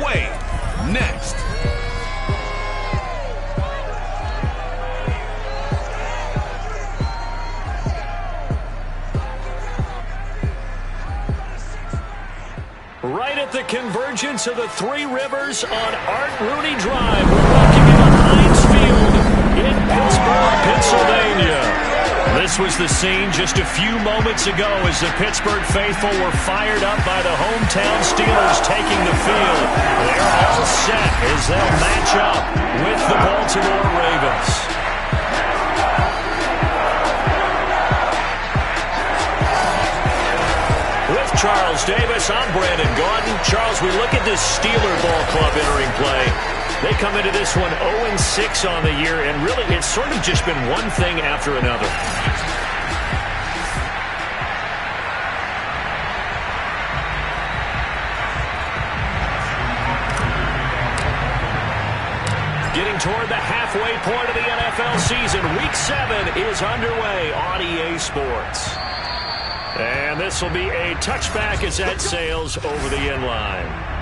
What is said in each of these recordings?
away next. Right at the convergence of the Three Rivers on Art Rooney Drive. We're walking into Heinz Field in Pittsburgh, Pennsylvania. This was the scene just a few moments ago as the Pittsburgh faithful were fired up by the hometown Steelers taking the field. They're all set as they'll match up with the Baltimore Ravens. With Charles Davis, I'm Brandon Gaudin. Charles, we look at this Steeler ball club entering play. They come into this one 0-6 on the year, and really it's sort of just been one thing after another. Getting toward the halfway point of the NFL season, Week 7 is underway on EA Sports. And this will be a touchback as that sails over the end line.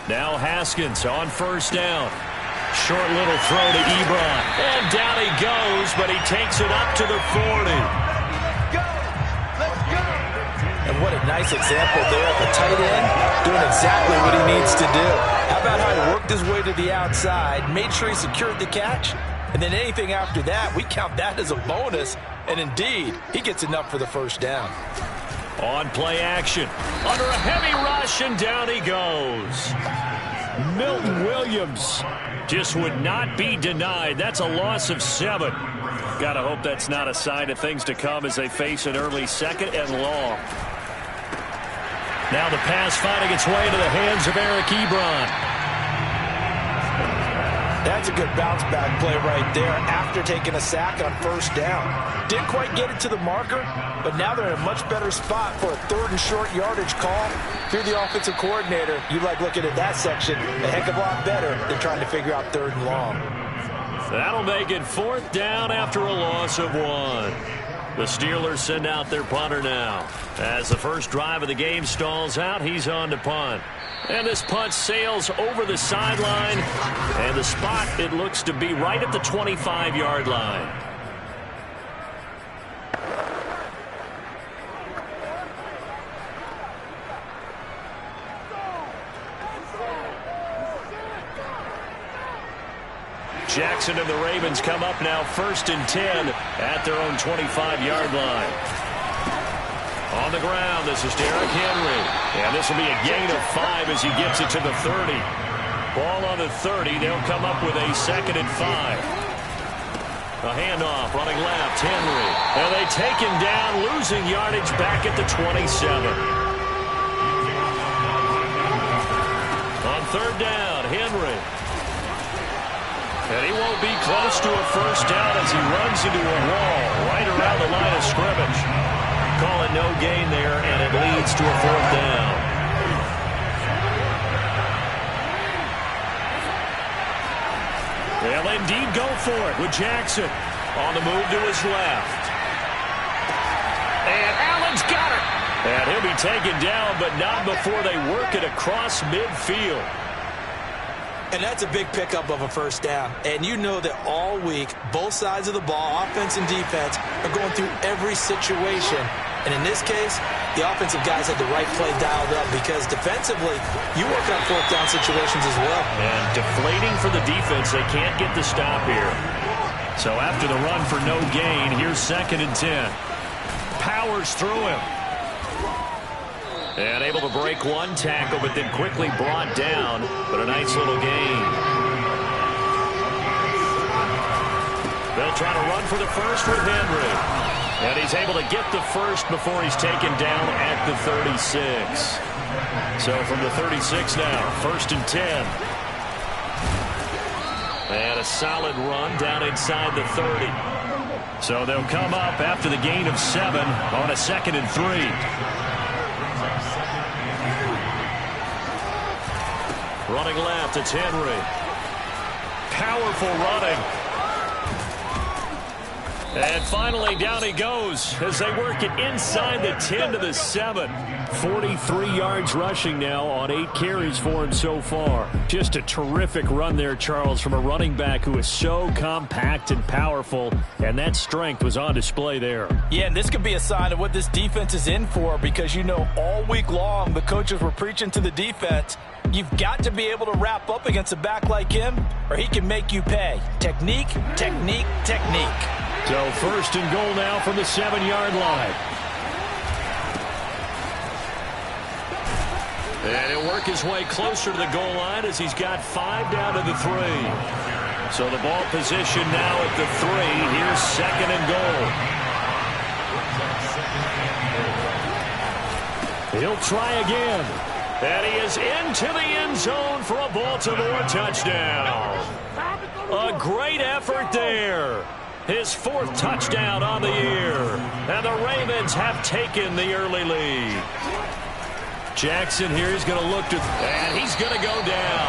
Now Haskins on first down. Short little throw to Ebron. And down he goes, but he takes it up to the 40. And what a nice example there of the tight end doing exactly what he needs to do. How about how he worked his way to the outside, made sure he secured the catch, and then anything after that, we count that as a bonus. And indeed, he gets enough for the first down. On play action, under a heavy rush, and down he goes. Milton Williams just would not be denied. That's a loss of 7. Gotta hope that's not a sign of things to come as they face an early second and long. Now the pass finding its way to the hands of Eric Ebron. That's a good bounce back play right there after taking a sack on first down. Didn't quite get it to the marker, but now they're in a much better spot for a 3rd and short yardage call. If you're the offensive coordinator, you like looking at that section a heck of a lot better than trying to figure out 3rd and long. That'll make it 4th down after a loss of 1. The Steelers send out their punter now. As the first drive of the game stalls out, he's on to punt. And this punt sails over the sideline. And the spot, it looks to be right at the 25-yard line. Jackson and the Ravens come up now 1st and 10 at their own 25-yard line. On the ground, this is Derrick Henry. And this will be a gain of 5 as he gets it to the 30. Ball on the 30. They'll come up with a 2nd and 5. A handoff running left, Henry. And they take him down, losing yardage back at the 27. On 3rd down, Henry. And he won't be close to a first down as he runs into a wall right around the line of scrimmage. Call it no gain there, and it leads to a 4th down. They'll indeed go for it with Jackson on the move to his left. And Allen's got it. And he'll be taken down, but not before they work it across midfield. And that's a big pickup of a first down. And you know that all week, both sides of the ball, offense and defense, are going through every situation. And in this case, the offensive guys had the right play dialed up because defensively, you work on 4th down situations as well. And deflating for the defense, they can't get the stop here. So after the run for no gain, here's 2nd and 10. Powers through him. And able to break one tackle, but then quickly brought down. But a nice little gain. They'll try to run for the first with Henry. And he's able to get the first before he's taken down at the 36. So from the 36 now, 1st and 10. And a solid run down inside the 30. So they'll come up after the gain of 7 on a 2nd and 3. Running left, it's Henry. Powerful running. And finally, down he goes as they work it inside the 10 to the 7. 43 yards rushing now on 8 carries for him so far. Just a terrific run there, Charles, from a running back who is so compact and powerful, and that strength was on display there. Yeah, and this could be a sign of what this defense is in for, because you know all week long the coaches were preaching to the defense, you've got to be able to wrap up against a back like him or he can make you pay. Technique, technique, technique. So first and goal now from the 7-yard line. And he'll work his way closer to the goal line as he's got 5 down to the 3. So the ball position now at the 3. Here's second and goal. He'll try again. And he is into the end zone for a Baltimore touchdown. A great effort there. His 4th touchdown on the year. And the Ravens have taken the early lead. Jackson here is going to look to, and he's going to go down.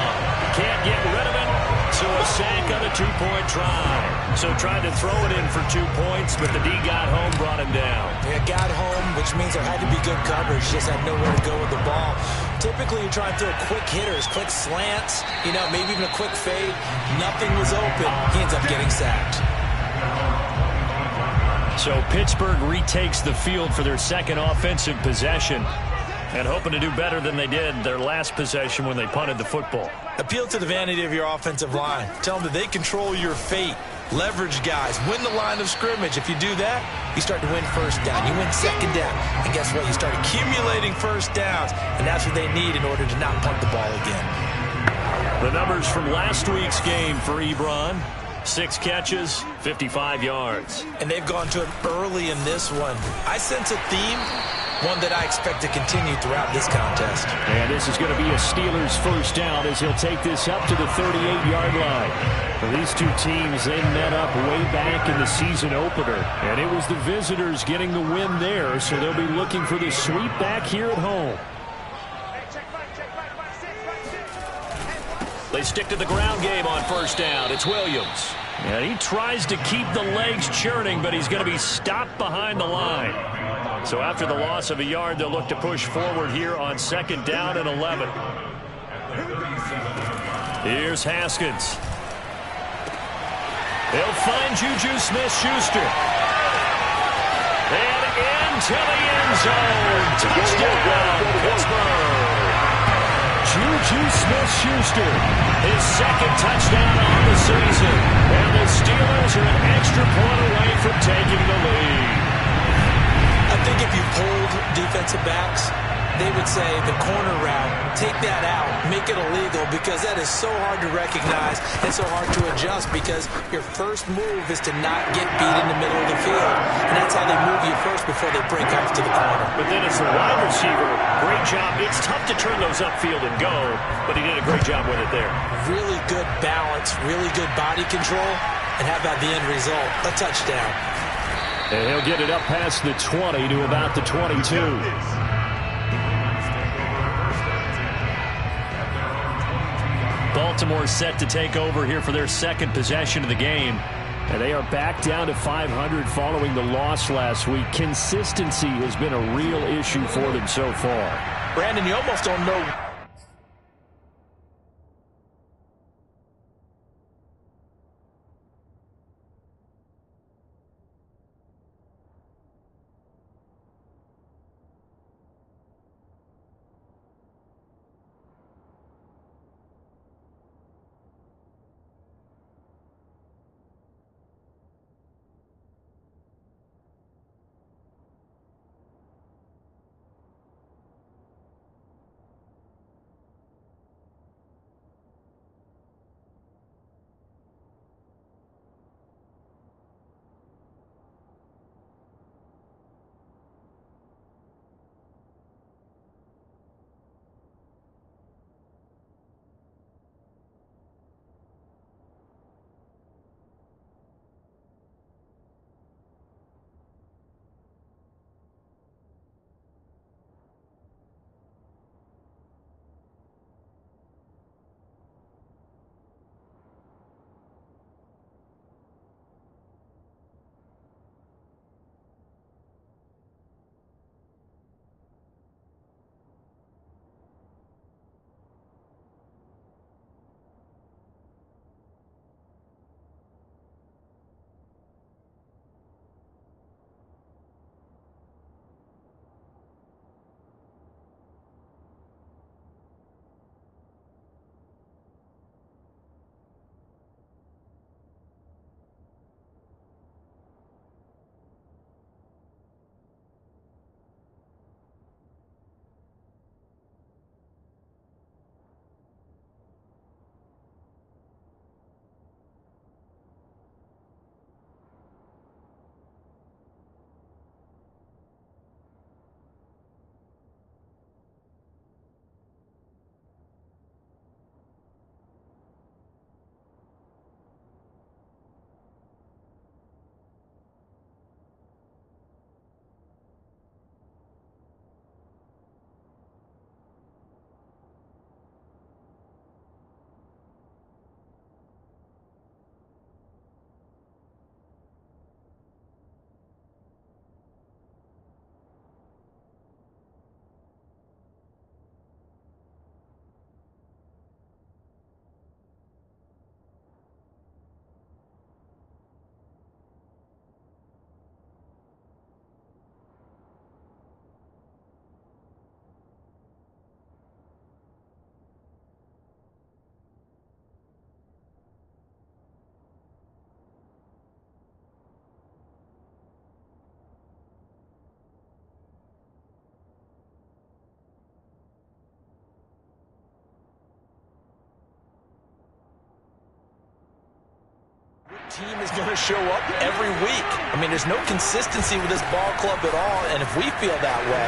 Can't get rid of it, so a sack on a 2-point try. So tried to throw it in for 2 points, but the D got home, brought him down. Yeah, got home, which means there had to be good coverage. Just had nowhere to go with the ball. Typically, you try and throw quick hitters, quick slants, maybe even a quick fade. Nothing was open. He ends up getting sacked. So Pittsburgh retakes the field for their second offensive possession and hoping to do better than they did their last possession when they punted the football. Appeal to the vanity of your offensive line. Tell them that they control your fate. Leverage guys. Win the line of scrimmage. If you do that, you start to win first down. You win second down. And guess what? You start accumulating first downs. And that's what they need in order to not punt the ball again. The numbers from last week's game for Ebron. 6 catches, 55 yards. And they've gone to it early in this one. I sense a theme, one that I expect to continue throughout this contest. And this is going to be a Steelers first down as he'll take this up to the 38-yard line. Well, these two teams, they met up way back in the season opener. And it was the visitors getting the win there, so they'll be looking for the sweep back here at home. They stick to the ground game on first down. It's Williams. And he tries to keep the legs churning, but he's going to be stopped behind the line. So after the loss of a yard, they'll look to push forward here on second down and 11. Here's Haskins. They'll find Juju Smith-Schuster. And into the end zone. Touchdown, Pittsburgh. Juju Smith-Schuster, his second touchdown on the season. And the Steelers are an extra point away from taking the lead. I think if you pulled defensive backs, they would say the corner route, take that out, make it illegal, because that is so hard to recognize and so hard to adjust, because your first move is to not get beat in the middle of the field. And that's how they move you first before they break off to the corner. But then as the wide receiver, great job. It's tough to turn those upfield and go, but he did a great job with it there. Really good balance, really good body control, and how about the end result? A touchdown. And he'll get it up past the 20 to about the 22. Baltimore set to take over here for their second possession of the game. And they are back down to 500 following the loss last week. Consistency has been a real issue for them so far. Brandon, you almost don't know. team is going to show up every week. I mean, there's no consistency with this ball club at all, and if we feel that way,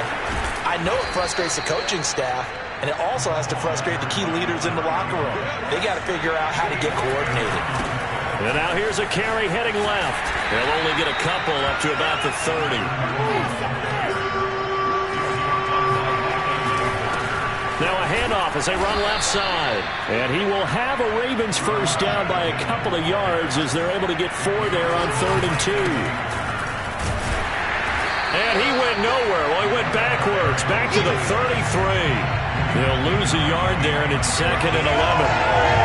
I know it frustrates the coaching staff, and it also has to frustrate the key leaders in the locker room. They got to figure out how to get coordinated. And now here's a carry heading left. They'll only get a couple up to about the 30. Now a handoff as they run left side. And he will have a Ravens first down by a couple of yards as they're able to get 4 there on 3rd and 2. And he went nowhere. Well, he went backwards, back to the 33. They'll lose a yard there, and it's 2nd and 11.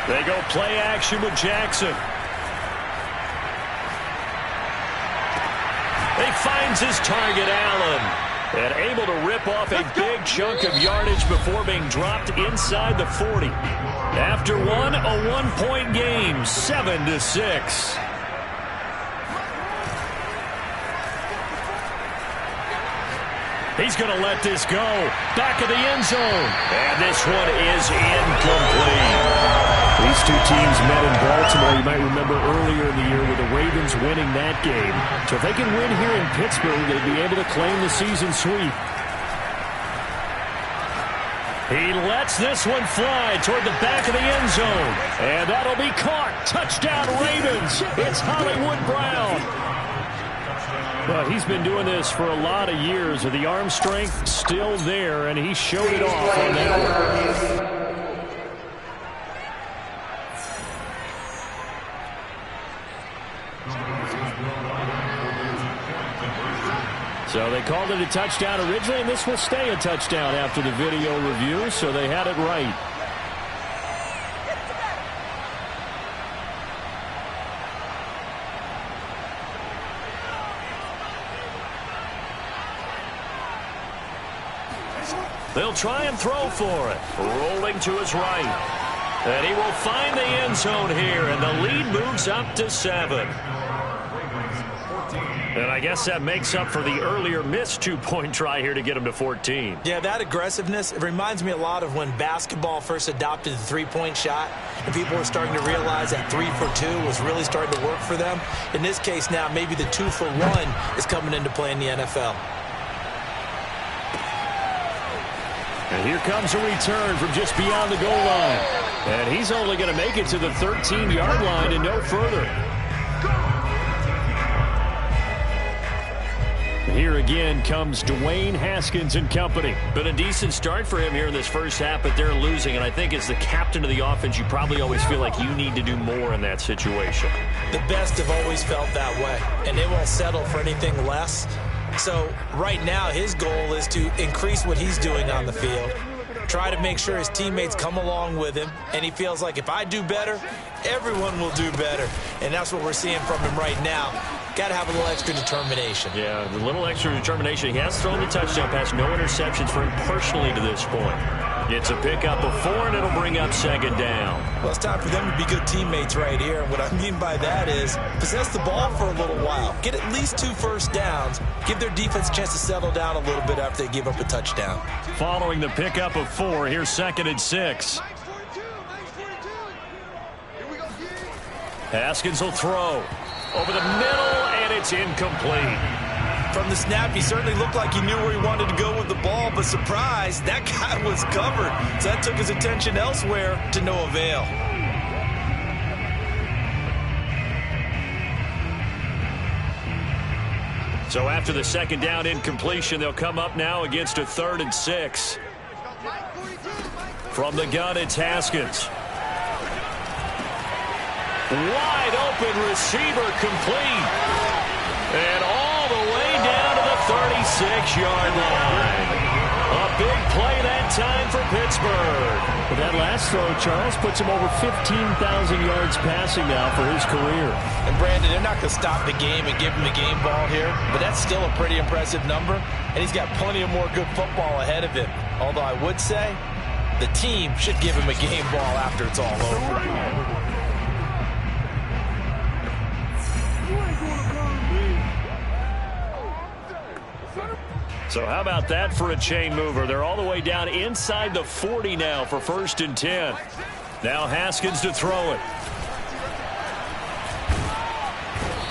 They go play action with Jackson. He finds his target, Allen. And able to rip off a big chunk of yardage before being dropped inside the 40. After one, a one-point game, 7-6. He's going to let this go. Back of the end zone. And this one is incomplete. These two teams met in Baltimore, you might remember earlier in the year, with the Ravens winning that game. So if they can win here in Pittsburgh, they'd be able to claim the season sweep. He lets this one fly toward the back of the end zone. And that'll be caught. Touchdown Ravens. It's Hollywood Brown. Well, he's been doing this for a lot of years, with the arm strength still there, and he showed it off on that one. So they called it a touchdown originally, and this will stay a touchdown after the video review, so they had it right. They'll try and throw for it. Rolling to his right. And he will find the end zone here, and the lead moves up to 7. And I guess that makes up for the earlier missed two-point try here to get him to 14. Yeah, that aggressiveness, it reminds me a lot of when basketball first adopted the three-point shot, and people were starting to realize that 3 for 2 was really starting to work for them. In this case now, maybe the 2 for 1 is coming into play in the NFL. And here comes a return from just beyond the goal line. And he's only going to make it to the 13-yard line and no further. Here again comes Dwayne Haskins and company. Been a decent start for him here in this first half, but they're losing. And I think as the captain of the offense, you probably always feel like you need to do more in that situation. The best have always felt that way, and they won't settle for anything less. So right now his goal is to increase what he's doing on the field, try to make sure his teammates come along with him, and he feels like if I do better, everyone will do better. And that's what we're seeing from him right now. Got to have a little extra determination. Yeah, the little extra determination. He has thrown the touchdown pass, no interceptions for him personally to this point. It's a pickup of 4, and it'll bring up 2nd down. Well, it's time for them to be good teammates right here. And what I mean by that is possess the ball for a little while. Get at least 2 first downs. Give their defense a chance to settle down a little bit after they give up a touchdown. Following the pickup of 4, here's 2nd and 6. Haskins will throw. Over the middle, and it's incomplete. From the snap, he certainly looked like he knew where he wanted to go with the ball, but surprise, that guy was covered. So that took his attention elsewhere to no avail. So after the 2nd down incompletion, they'll come up now against a 3rd and 6. From the gun, it's Haskins. Wide open receiver complete. And all the way down to the 36-yard line. A big play that time for Pittsburgh. But that last throw, Charles, puts him over 15,000 yards passing now for his career. And Brandon, they're not going to stop the game and give him the game ball here, but that's still a pretty impressive number, and he's got plenty of more good football ahead of him. Although I would say the team should give him a game ball after it's all over. So how about that for a chain mover? They're all the way down inside the 40 now for 1st and 10. Now Haskins to throw it.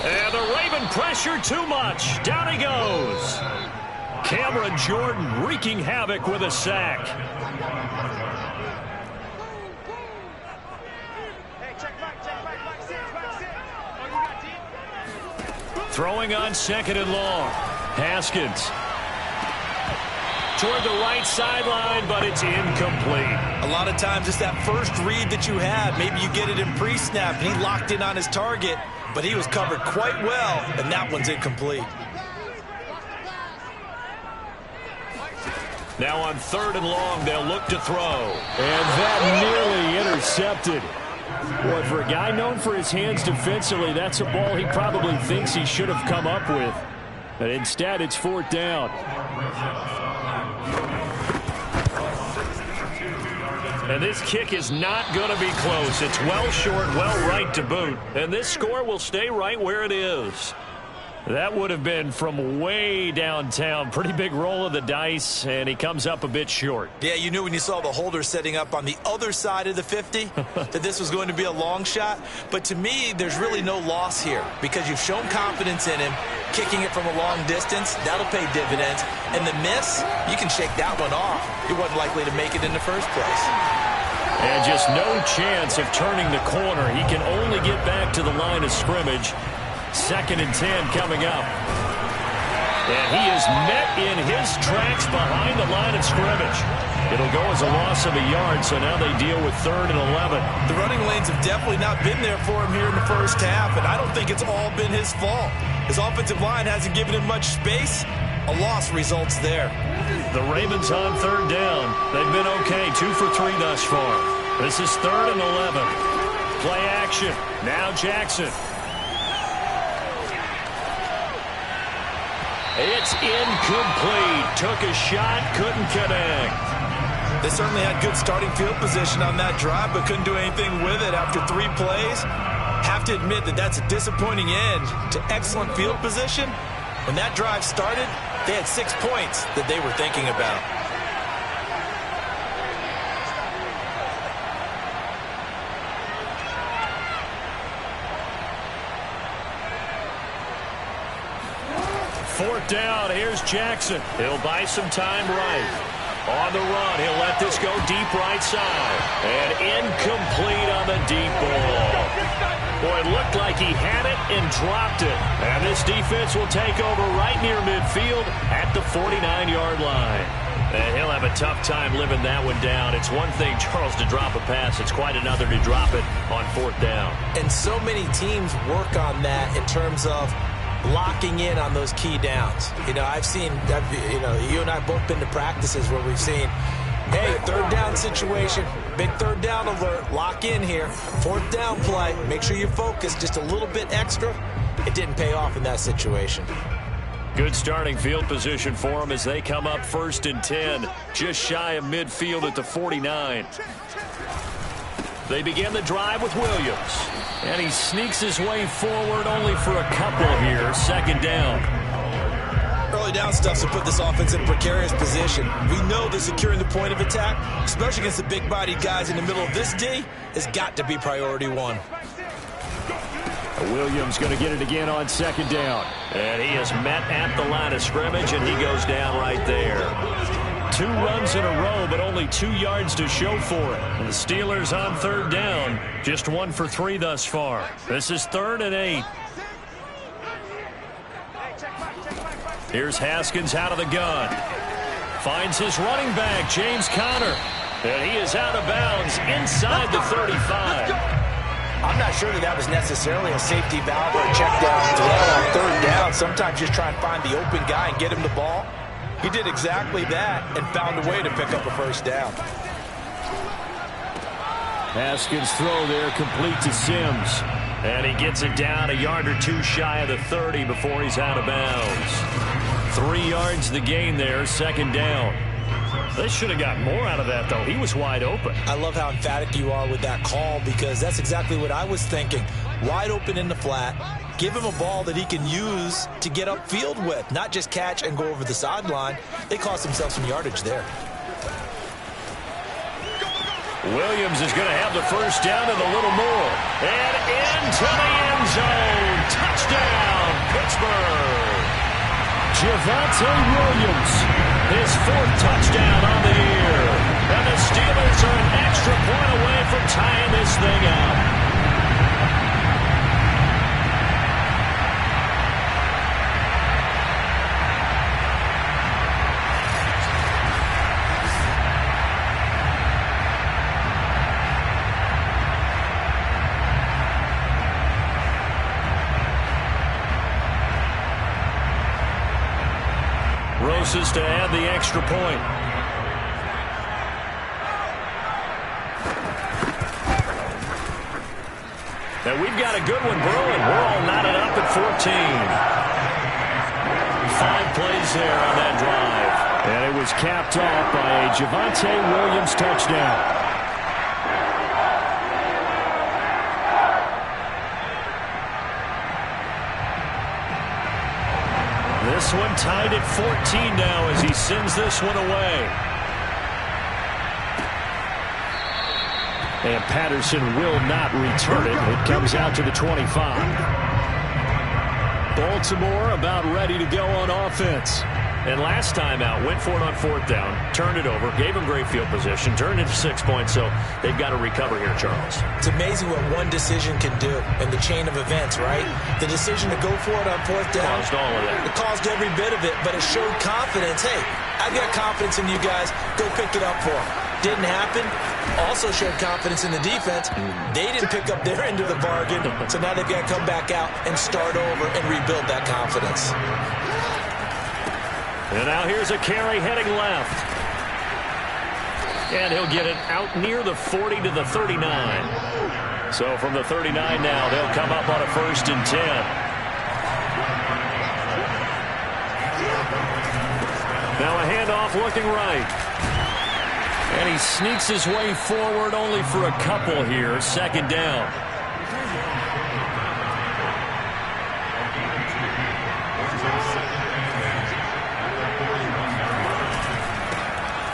And the Raven pressure too much. Down he goes. Cameron Jordan wreaking havoc with a sack. Throwing on 2nd and long. Haskins. Toward the right sideline, but it's incomplete. A lot of times it's that first read that you had. Maybe you get it in pre-snap, and he locked in on his target, but he was covered quite well, and that one's incomplete. Now on 3rd and long, they'll look to throw. And that nearly intercepted. Boy, for a guy known for his hands defensively, that's a ball he probably thinks he should have come up with. But instead, it's 4th down. And this kick is not going to be close. It's well short, well right to boot. And this score will stay right where it is. That would have been from way downtown. Pretty big roll of the dice, and he comes up a bit short. Yeah, you knew when you saw the holder setting up on the other side of the 50 that this was going to be a long shot. But to me, there's really no loss here because you've shown confidence in him. Kicking it from a long distance, that'll pay dividends. And the miss, you can shake that one off. He wasn't likely to make it in the first place. And just no chance of turning the corner. He can only get back to the line of scrimmage. 2nd and 10 coming up. And he is met in his tracks behind the line of scrimmage. It'll go as a loss of a yard, so now they deal with 3rd and 11. The running lanes have definitely not been there for him here in the first half, and I don't think it's all been his fault. His offensive line hasn't given him much space. A loss results there. The Ravens on 3rd down. They've been okay, 2 for 3 thus far. This is 3rd and 11. Play action. Now Jackson. It's incomplete. Took a shot, couldn't connect. They certainly had good starting field position on that drive, but couldn't do anything with it after 3 plays. Have to admit that that's a disappointing end to excellent field position. When that drive started, they had 6 points that they were thinking about. Fourth down, here's Jackson. He'll buy some time right. On the run, he'll let this go deep right side. And incomplete on the deep ball. Boy, it looked like he had it and dropped it. And this defense will take over right near midfield at the 49-yard line. And he'll have a tough time living that one down. It's one thing, Charles, to drop a pass. It's quite another to drop it on 4th down. And so many teams work on that in terms of locking in on those key downs. You know, I've seen, you and I both been to practices where we've seen, hey, 3rd down situation, big 3rd down alert, lock in here, 4th down play, make sure you focus just a little bit extra. It didn't pay off in that situation. Good starting field position for them as they come up 1st and 10, just shy of midfield at the 49. They begin the drive with Williams. And he sneaks his way forward only for a couple here. 2nd down. Early down stuff to put this offense in a precarious position. We know that securing the point of attack, especially against the big-bodied guys in the middle of this D, has got to be priority 1. Williams going to get it again on 2nd down. And he is met at the line of scrimmage, and he goes down right there. 2 runs in a row, but only 2 yards to show for it. And the Steelers on 3rd down, just 1 for 3 thus far. This is 3rd and 8. Here's Haskins out of the gun. Finds his running back, James Conner. And he is out of bounds inside the 35. I'm not sure that was necessarily a safety valve or a check down throw on 3rd down. Sometimes just try and find the open guy and get him the ball. He did exactly that and found a way to pick up a 1st down. Haskins' throw there complete to Sims. And he gets it down a yard or 2 shy of the 30 before he's out of bounds. 3 yards the gain there, 2nd down. They should have got more out of that, though. He was wide open. I love how emphatic you are with that call because that's exactly what I was thinking. Wide open in the flat. Give him a ball that he can use to get upfield with, not just catch and go over the sideline. They cost themselves some yardage there. Williams is going to have the first down and a little more. And into the end zone. Touchdown, Pittsburgh. Javonte Williams, his 4th touchdown on the year. And the Steelers are an extra point away from tying this thing up. Rosas to add the extra point. And we've got a good one brewing. We're all knotted up at 14. 5 plays there on that drive. And it was capped off by a Javonte Williams touchdown. This one tied at 14 now as he sends this one away. And Patterson will not return it. It comes out to the 25. Baltimore about ready to go on offense. And last time out, went for it on 4th down, turned it over, gave him great field position, turned it to 6 points, so they've got to recover here, Charles. It's amazing what one decision can do in the chain of events, right? The decision to go for it on 4th down. Caused all of that. It caused every bit of it, but it showed confidence. Hey, I've got confidence in you guys. Go pick it up for them. Didn't happen. Also showed confidence in the defense. They didn't pick up their end of the bargain, so now they've got to come back out and start over and rebuild that confidence. And now here's a carry heading left. And he'll get it out near the 40 to the 39. So from the 39 now, they'll come up on a 1st and 10. Now a handoff looking right. And he sneaks his way forward only for a couple here. 2nd down.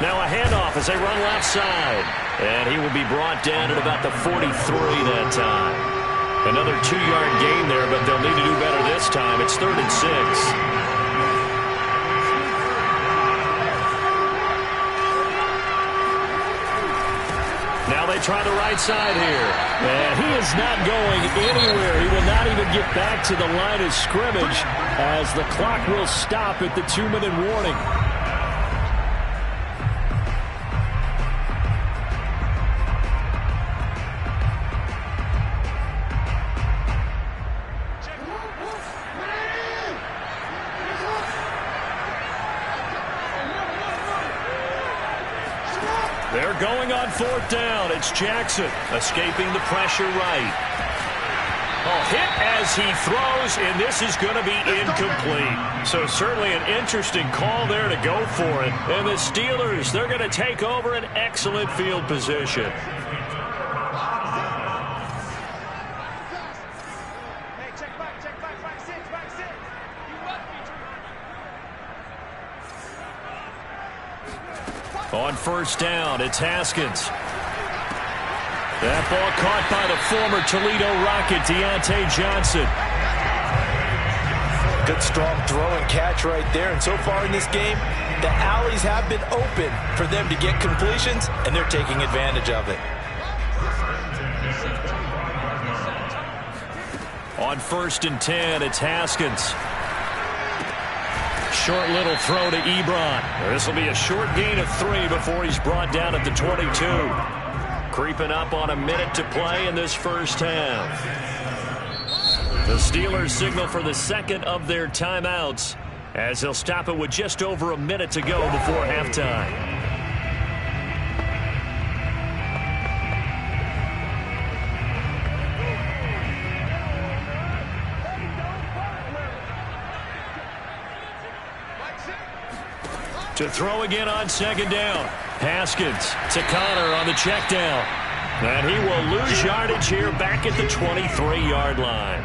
Now a handoff as they run left side. And he will be brought down at about the 43 that time. Another 2-yard gain there, but they'll need to do better this time. It's 3rd and 6. Now they try the right side here. And he is not going anywhere. He will not even get back to the line of scrimmage as the clock will stop at the 2-minute warning. They're going on 4th down. It's Jackson escaping the pressure right. Hit as he throws, and this is going to be incomplete. So certainly an interesting call there to go for it. And the Steelers, they're going to take over an excellent field position. On 1st down, it's Haskins. That ball caught by the former Toledo Rocket, Deontay Johnson. Good strong throw and catch right there. And so far in this game, the alleys have been open for them to get completions, and they're taking advantage of it. On 1st and 10, it's Haskins. Short little throw to Ebron. This will be a short gain of 3 before he's brought down at the 22. Creeping up on a minute to play in this first half. The Steelers signal for the 2nd of their timeouts as they'll stop it with just over a minute to go before halftime. To throw again on 2nd down. Haskins to Connor on the check down. And he will lose yardage here back at the 23-yard line.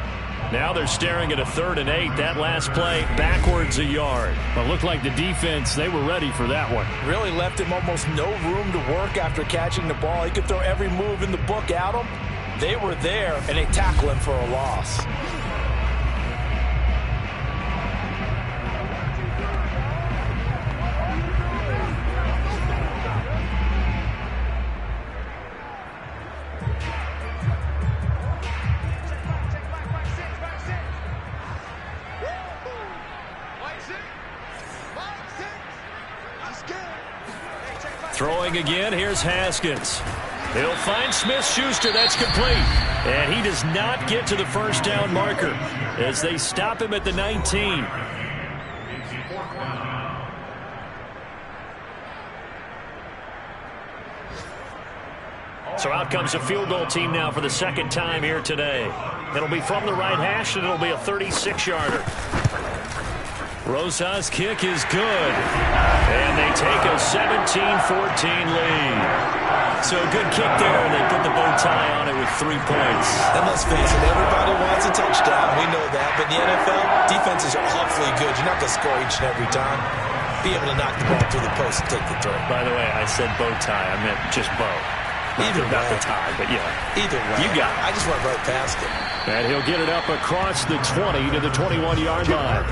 Now they're staring at a 3rd and 8. That last play, backwards a yard. Well, it looked like the defense, they were ready for that one. Really left him almost no room to work after catching the ball. He could throw every move in the book at him. They were there, and they tackle him for a loss. Throwing again, here's Haskins. He'll find Smith-Schuster, that's complete. And he does not get to the first down marker as they stop him at the 19. So out comes a field goal team now for the second time here today. It'll be from the right hash, and it'll be a 36-yarder. Rosas' kick is good. And they take a 17-14 lead. So a good kick there, and they put the bow tie on it with 3 points. And let's face it, everybody wants a touchdown. We know that. But in the NFL, defenses are awfully good. You're not going to score each and every time. Be able to knock the ball through the post and take the throw. By the way, I said bow tie. I meant just bow. Either way. Not the tie, but yeah. Either way. You got it. I just went right past it. And he'll get it up across the 20 to the 21-yard line.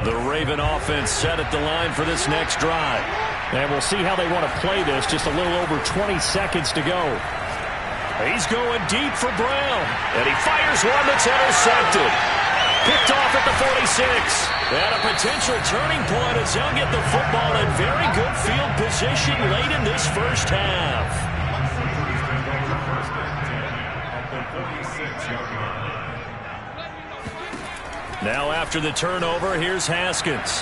The Raven offense set at the line for this next drive. And we'll see how they want to play this. Just a little over 20 seconds to go. He's going deep for Brown. And he fires one that's intercepted. Picked off at the 46. And a potential turning point as they'll get the football in very good field position late in this first half. Now after the turnover, here's Haskins.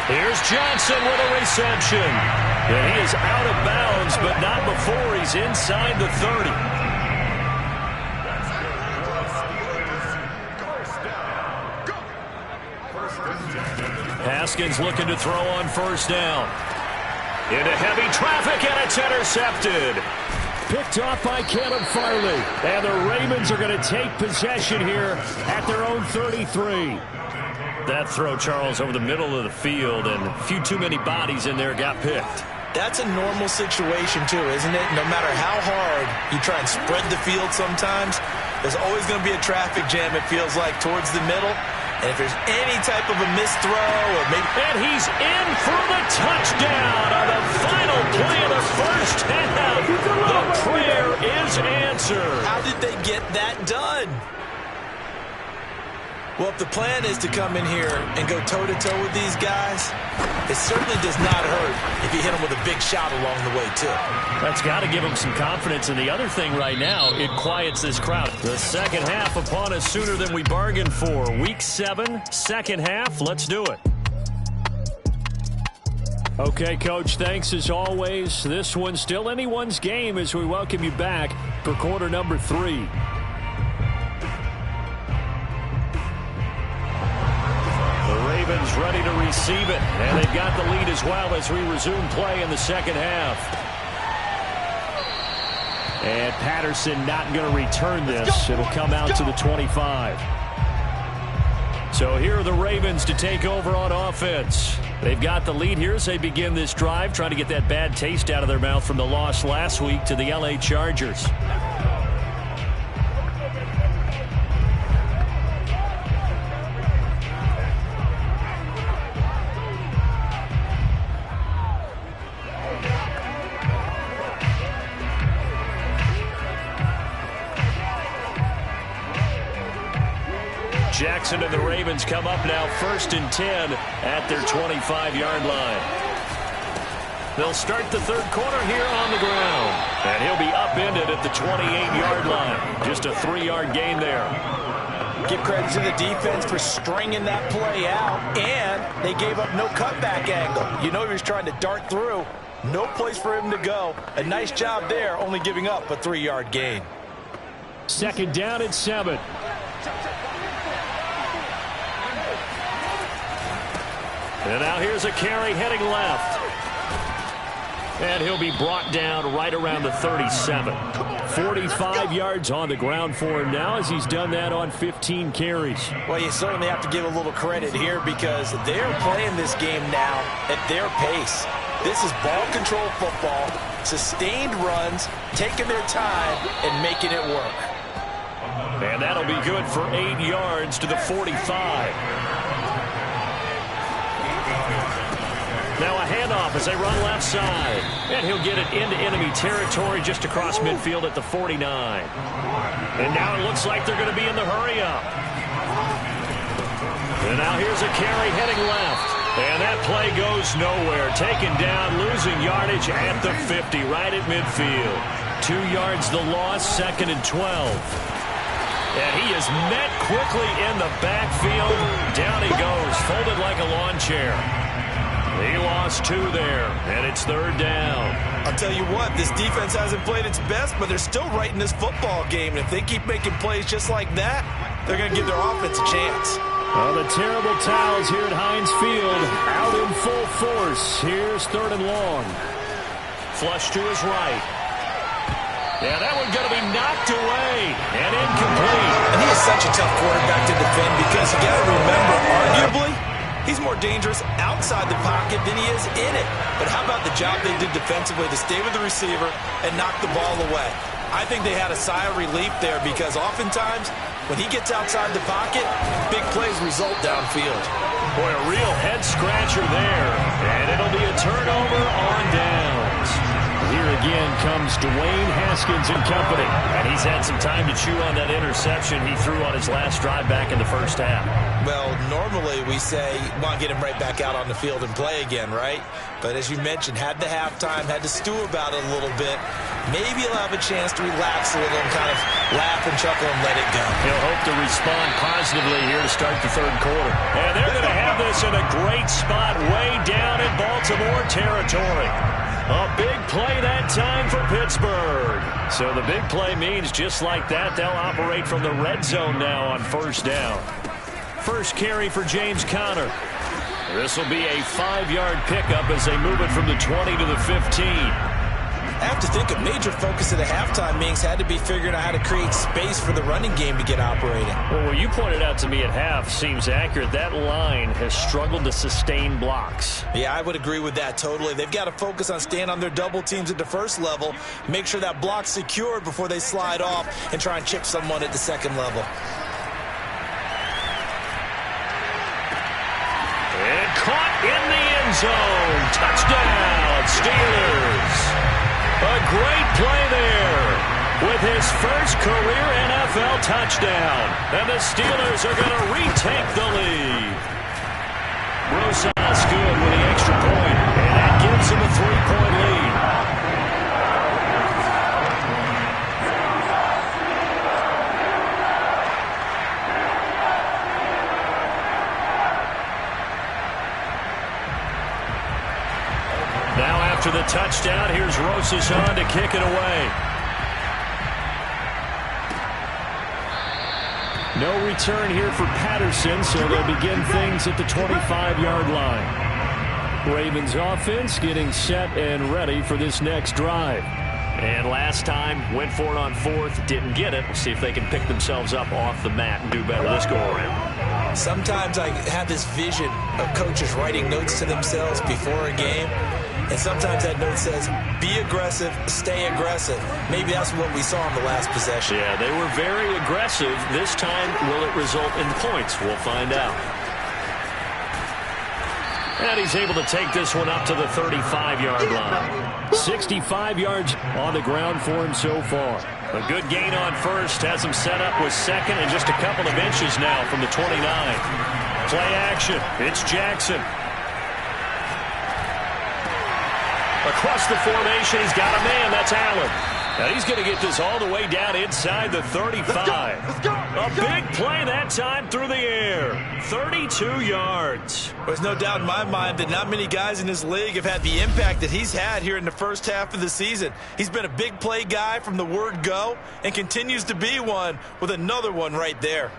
Here's Johnson with a reception. And he is out of bounds, but not before he's inside the 30. Haskins looking to throw on first down. Into heavy traffic, and it's intercepted. Picked off by Caleb Farley. And the Ravens are going to take possession here at their own 33. That throw, Charles, over the middle of the field, and a few too many bodies in there got picked. That's a normal situation, too, isn't it? No matter how hard you try and spread the field sometimes, there's always going to be a traffic jam, it feels like, towards the middle. And if there's any type of a missed throw or maybe... And he's in for the touchdown on the final play of the first half. The prayer is answered. How did they get that done? Well, if the plan is to come in here and go toe-to-toe with these guys, it certainly does not hurt if you hit them with a big shot along the way, too. That's got to give them some confidence. And the other thing right now, it quiets this crowd. The second half upon us sooner than we bargained for. Week 7, second half. Let's do it. Okay, Coach, thanks as always. This one's still anyone's game as we welcome you back for quarter number 3. Ravens ready to receive it, and they've got the lead as well as we resume play in the second half. And Patterson not going to return this. It'll come out to the 25. So here are the Ravens to take over on offense. They've got the lead here as they begin this drive, trying to get that bad taste out of their mouth from the loss last week to the LA Chargers. Jackson and the Ravens come up now 1st and 10 at their 25-yard line. They'll start the third quarter here on the ground. And he'll be upended at the 28-yard line. Just a 3-yard gain there. Give credit to the defense for stringing that play out. And they gave up no cutback angle. You know he was trying to dart through. No place for him to go. A nice job there, only giving up a 3-yard gain. Second down and 7. And now here's a carry heading left. And he'll be brought down right around the 37. 45 yards on the ground for him now as he's done that on 15 carries. Well, you certainly have to give a little credit here because they're playing this game now at their pace. This is ball control football, sustained runs, taking their time and making it work. And that'll be good for 8 yards to the 45. Now a handoff as they run left side. And he'll get it into enemy territory just across midfield at the 49. And now it looks like they're going to be in the hurry up. And now here's a carry heading left. And that play goes nowhere. Taken down, losing yardage at the 50, right at midfield. 2 yards the loss, 2nd and 12. And he is met quickly in the backfield. Down he goes, folded like a lawn chair. He lost 2 there, and it's 3rd down. I'll tell you what, this defense hasn't played its best, but they're still right in this football game. And if they keep making plays just like that, they're going to give their offense a chance. Well, the terrible towels here at Heinz Field out in full force. Here's 3rd and long. Flush to his right. Yeah, that one's going to be knocked away and incomplete. And he is such a tough quarterback to defend because you got to remember, arguably, he's more dangerous outside the pocket than he is in it. But how about the job they did defensively to stay with the receiver and knock the ball away? I think they had a sigh of relief there because oftentimes when he gets outside the pocket, big plays result downfield. Boy, a real head-scratcher there. And it'll be a turnover on downs. Here again comes Dwayne Haskins and company. And he's had some time to chew on that interception he threw on his last drive back in the first half. Well, normally we say, want to get him right back out on the field and play again, right? But as you mentioned, had the halftime, had to stew about it a little bit. Maybe he'll have a chance to relax a little and kind of laugh and chuckle and let it go. He'll hope to respond positively here to start the 3rd quarter. And they're going to have this in a great spot way down in Baltimore territory. A big play that time for Pittsburgh. So the big play means just like that, they'll operate from the red zone now on 1st down. First carry for James Conner. This will be a 5-yard pickup as they move it from the 20 to the 15. I have to think a major focus at the halftime meetings had to be figuring out how to create space for the running game to get operating. Well, what you pointed out to me at half seems accurate. That line has struggled to sustain blocks. Yeah, I would agree with that totally. They've got to focus on staying on their double teams at the first level, make sure that block's secured before they slide off and try and chip someone at the second level. And caught in the end zone. Touchdown, Steelers. A great play there with his first career NFL touchdown. And the Steelers are going to retake the lead. Rosas good with the extra point, and that gives him a 3-point lead. Now after the touchdown, here's Rosas on to kick it away. No return here for Patterson, so they'll begin things at the 25-yard line. Ravens offense getting set and ready for this next drive. And last time, went for it on 4th, didn't get it. We'll see if they can pick themselves up off the mat and do better this go-around. Sometimes I have this vision of coaches writing notes to themselves before a game. And sometimes that note says, be aggressive, stay aggressive. Maybe that's what we saw in the last possession. Yeah, they were very aggressive. This time, will it result in points? We'll find out. And he's able to take this one up to the 35-yard line. 65 yards on the ground for him so far. A good gain on 1st. Has him set up with 2nd and just a couple of inches now from the 29. Play action. It's Jackson. Across the formation, he's got a man. That's Allen. Now he's going to get this all the way down inside the 35. Let's go. A big play that time through the air. 32 yards. There's no doubt in my mind that not many guys in this league have had the impact that he's had here in the first half of the season. He's been a big play guy from the word go and continues to be one with another one right there.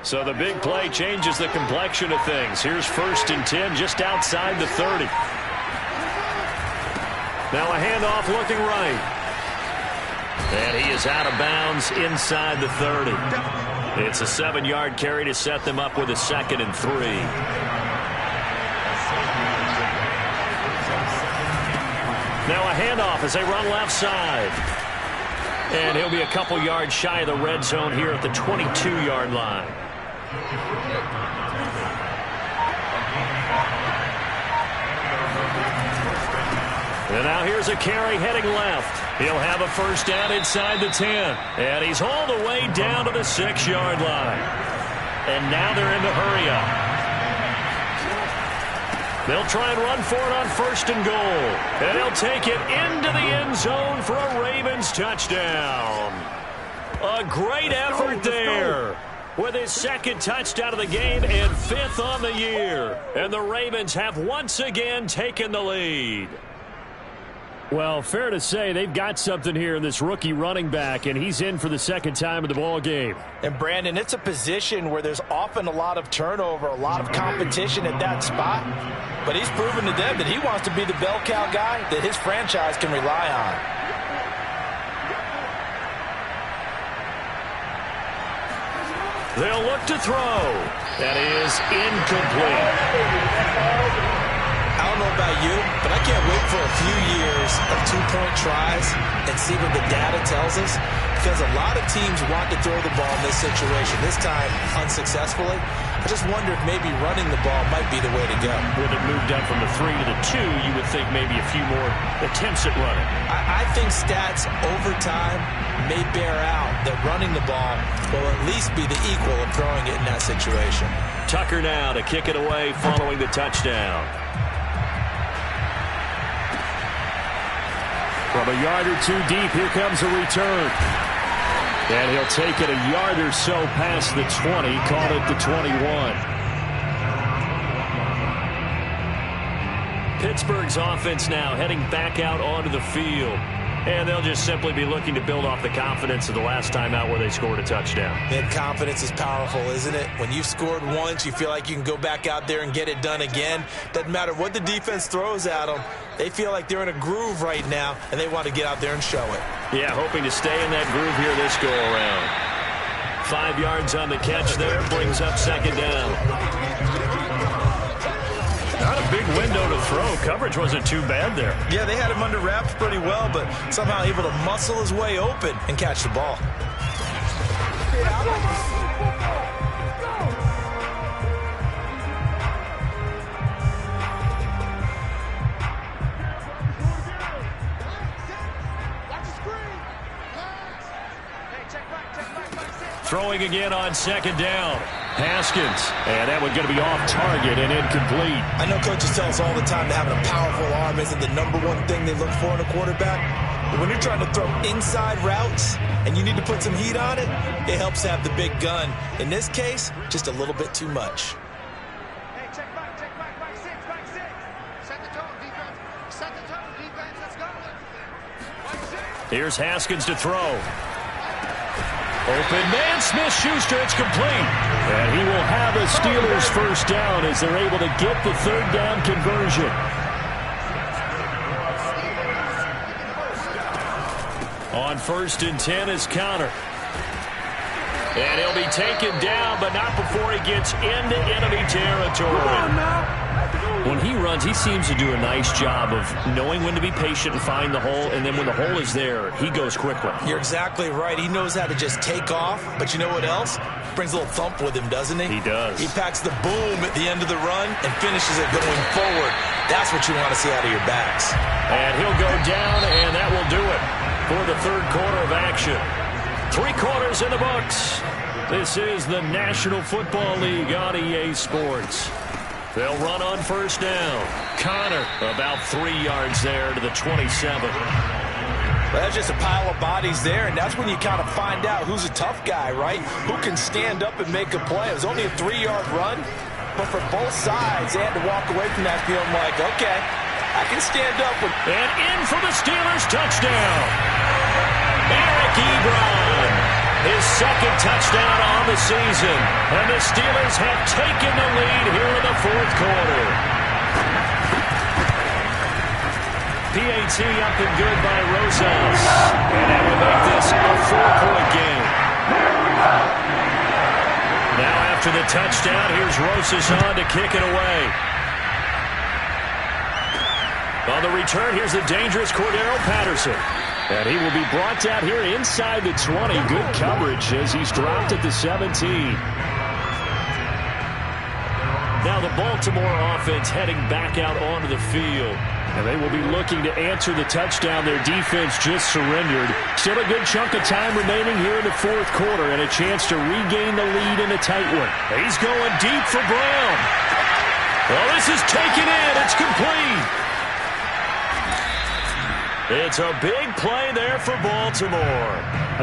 So the big play changes the complexion of things. Here's 1st and 10 just outside the 30. Now a handoff looking right. And he is out of bounds inside the 30. It's a 7-yard carry to set them up with a 2nd and 3. Now a handoff as they run left side. And he'll be a couple yards shy of the red zone here at the 22-yard line. And now here's a carry heading left. He'll have a 1st down inside the 10. And he's all the way down to the 6-yard line. And now they're in the hurry up. They'll try and run for it on 1st and goal. And he'll take it into the end zone for a Ravens touchdown. A great effort there. With his 2nd touchdown of the game and 5th on the year. And the Ravens have once again taken the lead. Well, fair to say they've got something here in this rookie running back, and he's in for the 2nd time of the ball game. And, Brandon, it's a position where there's often a lot of turnover, a lot of competition at that spot. But he's proven to them that he wants to be the bell cow guy that his franchise can rely on. They'll look to throw. That is incomplete. I don't know about you, but I can't wait for a few years of 2-point tries and see what the data tells us, because a lot of teams want to throw the ball in this situation, this time unsuccessfully. I just wonder if maybe running the ball might be the way to go. With it moved up from the 3 to the 2, you would think maybe a few more attempts at running. I think stats over time may bear out that running the ball will at least be the equal of throwing it in that situation. Tucker now to kick it away following the touchdown. From a yard or 2 deep, here comes a return. And he'll take it a yard or so past the 20, call it the 21. Pittsburgh's offense now heading back out onto the field. And they'll just simply be looking to build off the confidence of the last time out where they scored a touchdown. And confidence is powerful, isn't it? When you've scored once, you feel like you can go back out there and get it done again. Doesn't matter what the defense throws at them. They feel like they're in a groove right now, and they want to get out there and show it. Yeah, hoping to stay in that groove here this go-around. 5 yards on the catch there, brings up 2nd down. Not a big window to throw. Coverage wasn't too bad there. Yeah, they had him under wraps pretty well, but somehow able to muscle his way open and catch the ball. Throwing again on 2nd down. Haskins, and that one's going to be off target and incomplete. I know coaches tell us all the time that having a powerful arm isn't the #1 thing they look for in a quarterback. But when you're trying to throw inside routes and you need to put some heat on it, it helps have the big gun. In this case, just a little bit too much. Hey, check back, six. Set the tone, defense, let's go. Here's Haskins to throw. Open man, Smith-Schuster, it's complete. And he will have a Steelers 1st down as they're able to get the 3rd down conversion. On 1st and 10 is Connor. And he'll be taken down, but not before he gets into enemy territory. When he runs, he seems to do a nice job of knowing when to be patient and find the hole, and then when the hole is there, he goes quickly. You're exactly right. He knows how to just take off, but you know what else? Brings a little thump with him, doesn't he? He does. He packs the boom at the end of the run and finishes it going forward. That's what you want to see out of your backs. And he'll go down, and that will do it for the 3rd quarter of action. 3 quarters in the books. This is the National Football League on EA Sports. They'll run on 1st down. Connor about 3 yards there to the 27. Well, that's just a pile of bodies there, and that's when you kind of find out who's a tough guy, right? Who can stand up and make a play. It was only a 3-yard run, but for both sides, they had to walk away from that feeling like, okay, I can stand up with. And in for the Steelers touchdown. Eric Ebron, his second touchdown on the season. And the Steelers have taken the lead here in the fourth quarter. PAT up and good by Rosas. And that will make this a 4-point game. Now after the touchdown, here's Rosas on to kick it away. On the return, here's the dangerous Cordero Patterson. And he will be brought down here inside the 20. Good coverage as he's dropped at the 17. Now the Baltimore offense heading back out onto the field. And they will be looking to answer the touchdown their defense just surrendered. Still a good chunk of time remaining here in the fourth quarter and a chance to regain the lead in a tight one. He's going deep for Brown. Well, this is taken in. It's complete. It's a big play there for Baltimore.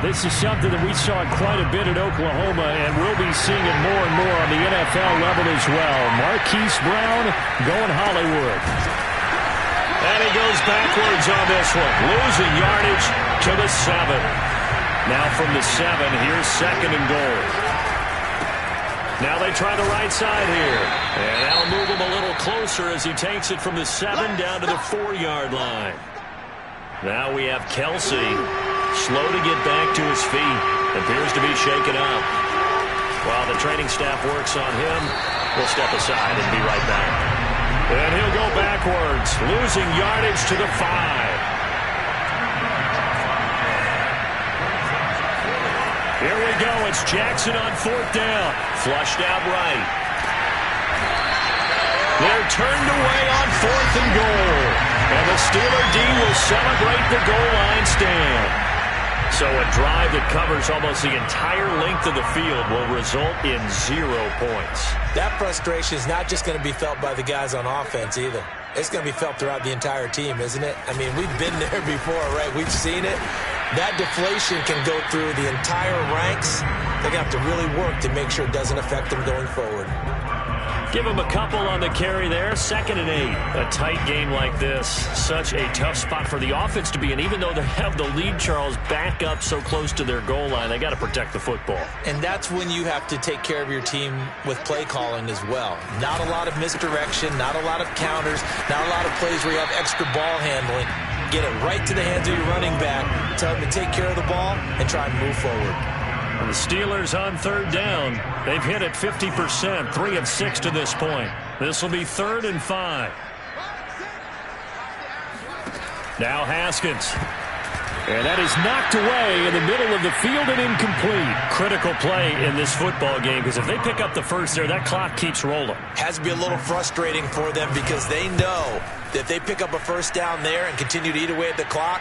This is something that we saw quite a bit at Oklahoma, and we'll be seeing it more and more on the NFL level as well. Marquise Brown going Hollywood. And he goes backwards on this one, losing yardage to the 7. Now from the 7, here's second and goal. Now they try the right side here. And that'll move him a little closer as he takes it from the 7 down to the 4-yard line. Now we have Kelsey, slow to get back to his feet. Appears to be shaken up. While the training staff works on him, we'll step aside and be right back. And he'll go backwards, losing yardage to the 5. Here we go. It's Jackson on fourth down. Flushed out right. They're turned away on fourth and goal. And the Steeler D will celebrate the goal line stand. So a drive that covers almost the entire length of the field will result in 0 points. That frustration is not just going to be felt by the guys on offense either. It's going to be felt throughout the entire team, isn't it? I mean, we've been there before, right? We've seen it. That deflation can go through the entire ranks. They're going to have to really work to make sure it doesn't affect them going forward. Give him a couple on the carry there. 2nd and 8. A tight game like this. Such a tough spot for the offense to be in. Even though they have the lead, Charles, back up so close to their goal line, they got to protect the football. And that's when you have to take care of your team with play calling as well. Not a lot of misdirection, not a lot of counters, not a lot of plays where you have extra ball handling. Get it right to the hands of your running back. Tell him to take care of the ball and try and move forward. The Steelers on third down. They've hit it 50%, 3 of 6 to this point. This will be 3rd and 5. Now Haskins. And that is knocked away in the middle of the field and incomplete. Critical play in this football game because if they pick up the first there, that clock keeps rolling. Has to be a little frustrating for them because they know that if they pick up a first down there and continue to eat away at the clock,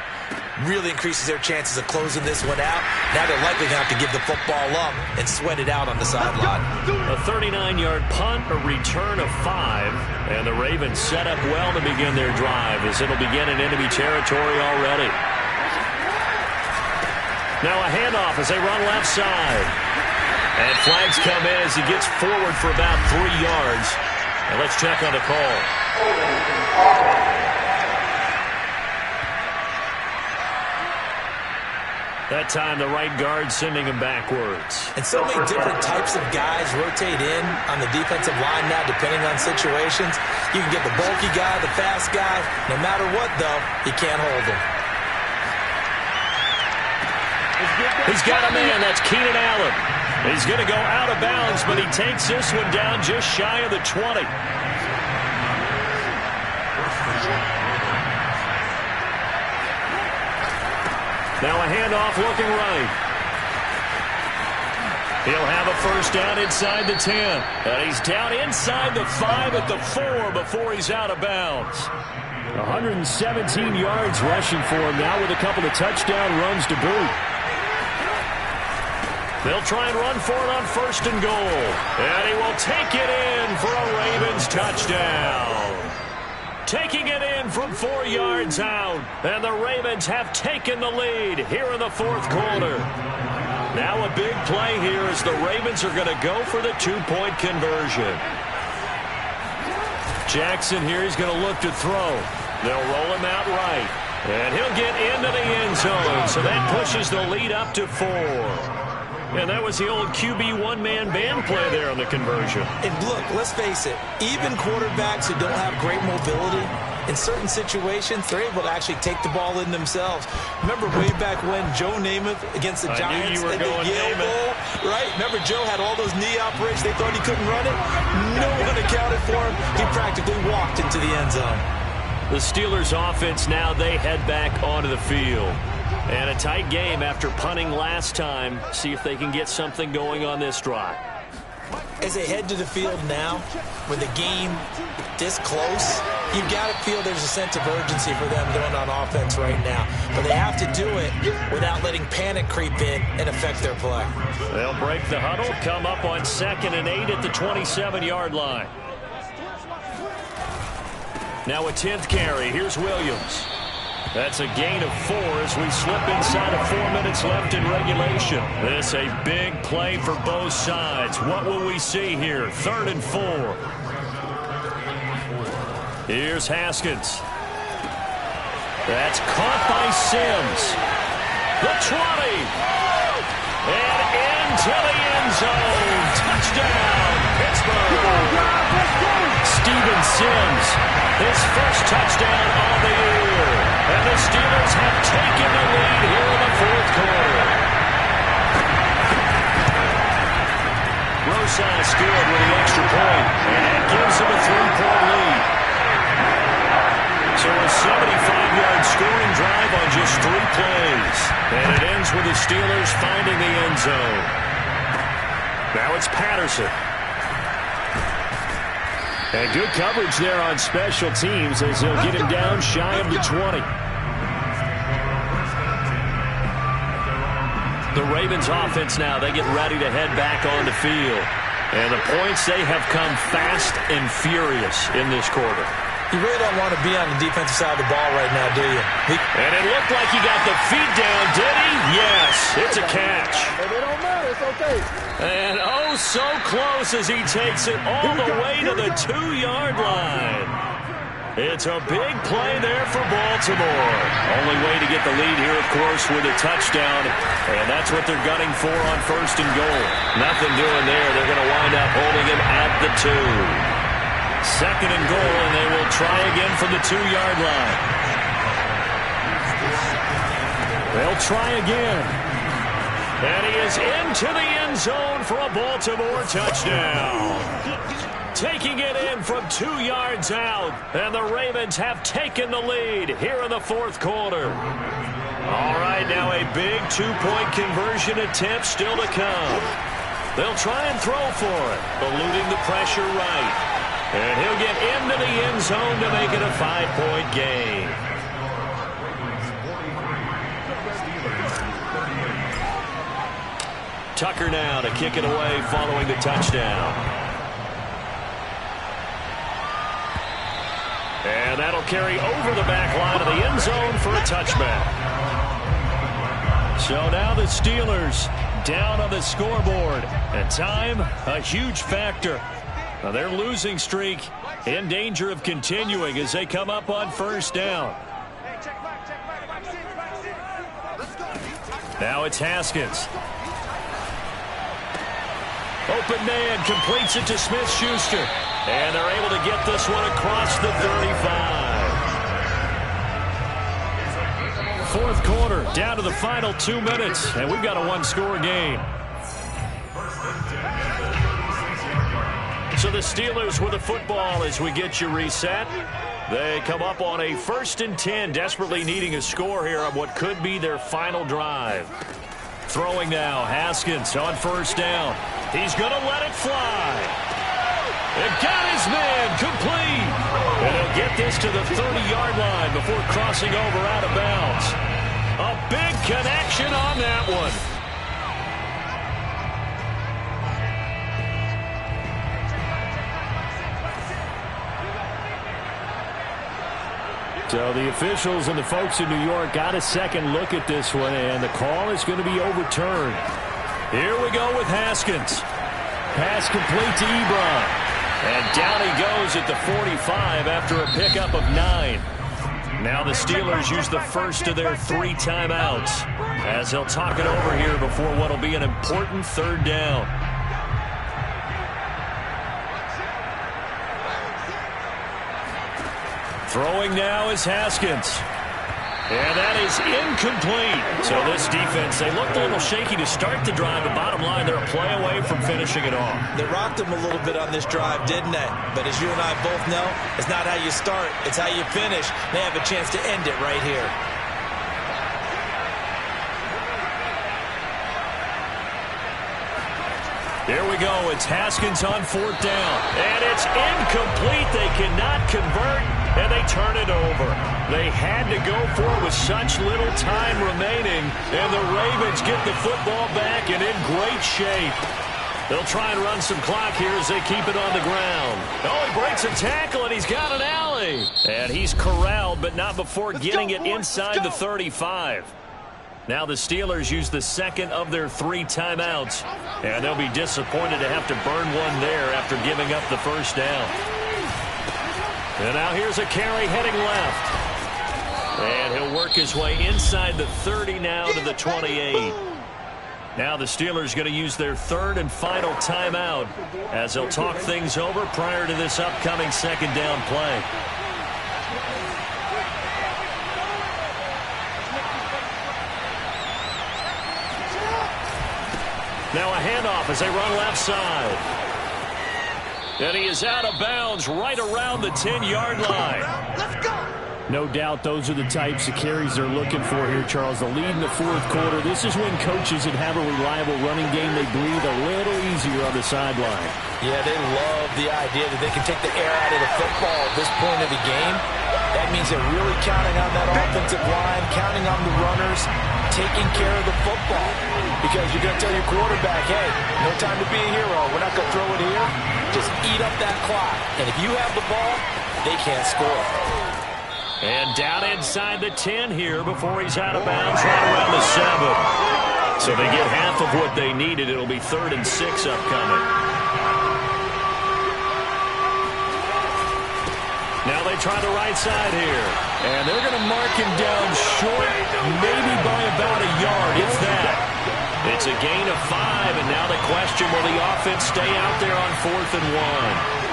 really increases their chances of closing this one out. Now they're likely going to have to give the football up and sweat it out on the sideline. A 39-yard punt, a return of 5, and the Ravens set up well to begin their drive as it'll begin in enemy territory already. Now a handoff as they run left side. And flags come in as he gets forward for about 3 yards. And let's check on the call. That time the right guard sending him backwards. And so many different types of guys rotate in on the defensive line now depending on situations. You can get the bulky guy, the fast guy. No matter what, though, you can't hold him. He's got a man. That's Keenan Allen. He's going to go out of bounds, but he takes this one down just shy of the 20. Now a handoff looking right. He'll have a first down inside the 10. And he's down inside the 5 at the 4 before he's out of bounds. 117 yards rushing for him now with a couple of touchdown runs to boot. They'll try and run for it on 1st and goal. And he will take it in for a Ravens touchdown. Taking it in from 4 yards out. And the Ravens have taken the lead here in the fourth quarter. Now a big play here as the Ravens are going to go for the 2-point conversion. Jackson here is going to look to throw. They'll roll him out right. And he'll get into the end zone, so that pushes the lead up to 4. And that was the old QB one-man band play there on the conversion. And look, let's face it, even quarterbacks who don't have great mobility, in certain situations, they're able to actually take the ball in themselves. Remember way back when Joe Namath against the Giants in the Yale Bowl, right? Remember Joe had all those knee operations. They thought he couldn't run it. No one accounted for him. He practically walked into the end zone. The Steelers offense now, they head back onto the field. And a tight game after punting last time. See if they can get something going on this drive. As they head to the field now, with the game this close, you've got to feel there's a sense of urgency for them going on offense right now. But they have to do it without letting panic creep in and affect their play. They'll break the huddle, come up on 2nd and 8 at the 27-yard line. Now a 10th carry. Here's Williams. That's a gain of 4 as we slip inside of 4 minutes left in regulation. This a big play for both sides. What will we see here? 3rd and 4. Here's Haskins. That's caught by Sims. The 20. And into the end zone. Touchdown, Pittsburgh. Steven Sims, his first touchdown on the year. And the Steelers have taken the lead here in the 4th quarter. Rosas good with the extra point, and that gives them a 3-point lead. So a 75-yard scoring drive on just 3 plays. And it ends with the Steelers finding the end zone. Now it's Patterson. And good coverage there on special teams as they'll get him down shy of the 20. The Ravens offense now, they get ready to head back on the field. And the points, they have come fast and furious in this quarter. You really don't want to be on the defensive side of the ball right now, do you? And it looked like he got the feet down, did he? Yes, it's a catch. It don't matter, it's okay. And oh, so close as he takes it all the way to the 2-yard line. It's a big play there for Baltimore. Only way to get the lead here, of course, with a touchdown. And that's what they're gunning for on 1st and goal. Nothing doing there. They're going to wind up holding him at the 2. 2nd and goal, and they will try again from the 2-yard line. They'll try again. And he is into the end zone for a Baltimore touchdown. Taking it in from 2 yards out, and the Ravens have taken the lead here in the 4th quarter. All right, now a big 2-point conversion attempt still to come. They'll try and throw for it, eluding the pressure right. And he'll get into the end zone to make it a 5-point game. Tucker now to kick it away following the touchdown. And that'll carry over the back line of the end zone for a touchback. So now the Steelers down on the scoreboard. And time, a huge factor. Now their losing streak in danger of continuing as they come up on 1st down. Now it's Haskins. Open man, completes it to Smith-Schuster. And they're able to get this one across the 35. 4th quarter, down to the final 2 minutes. And we've got a 1-score game. So the Steelers with the football as we get you reset. They come up on a 1st and 10, desperately needing a score here on what could be their final drive. Throwing now, Haskins on 1st down. He's going to let it fly. And got his man complete. And he'll get this to the 30-yard line before crossing over out of bounds. A big connection on that one. So the officials and the folks in New York got a second look at this one, and the call is going to be overturned. Here we go with Haskins. Pass complete to Ebron. And down he goes at the 45 after a pickup of 9. Now the Steelers use the first of their 3 timeouts as they'll talk it over here before what will be an important 3rd down. Throwing now is Haskins. And that is incomplete. So this defense, they looked a little shaky to start the drive, but bottom line, they're a play away from finishing it off. They rocked them a little bit on this drive, didn't they? But as you and I both know, it's not how you start, it's how you finish. They have a chance to end it right here. Here we go. It's Haskins on 4th down. And it's incomplete. They cannot convert, and they turn it over. They had to go for it with such little time remaining, and the Ravens get the football back and in great shape. They'll try and run some clock here as they keep it on the ground. Oh, he breaks a tackle, and he's got an alley. And he's corralled, but not before getting it inside the 35. Now the Steelers use the 2nd of their 3 timeouts, and they'll be disappointed to have to burn one there after giving up the 1st down. And now here's a carry heading left. And he'll work his way inside the 30 now to the 28. Now the Steelers going to use their 3rd and final timeout as they'll talk things over prior to this upcoming 2nd down play. Now a handoff as they run left side. And he is out of bounds right around the 10-yard line. Let's go. No doubt those are the types of carries they're looking for here, Charles. The lead in the 4th quarter. This is when coaches that have a reliable running game, they breathe a little easier on the sideline. Yeah, they love the idea that they can take the air out of the football at this point of the game. That means they're really counting on that offensive line, counting on the runners, taking care of the football. Because you're going to tell your quarterback, hey, no time to be a hero. We're not going to throw it here. Just eat up that clock. And if you have the ball, they can't score. And down inside the 10 here before he's out of bounds right around the 7. So they get half of what they needed. It'll be 3rd and 6 upcoming. Now they try the right side here. And they're going to mark him down short, maybe by about a yard, if that. It's a gain of 5, and now the question, will the offense stay out there on 4th and 1?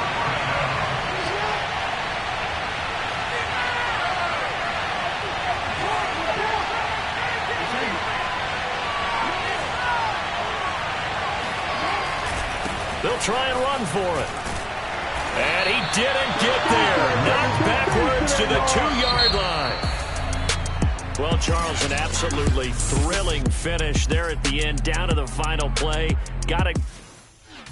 They'll try and run for it. And he didn't get there. Knocked backwards to the 2-yard line. Well, Charles, an absolutely thrilling finish there at the end, down to the final play. Got it.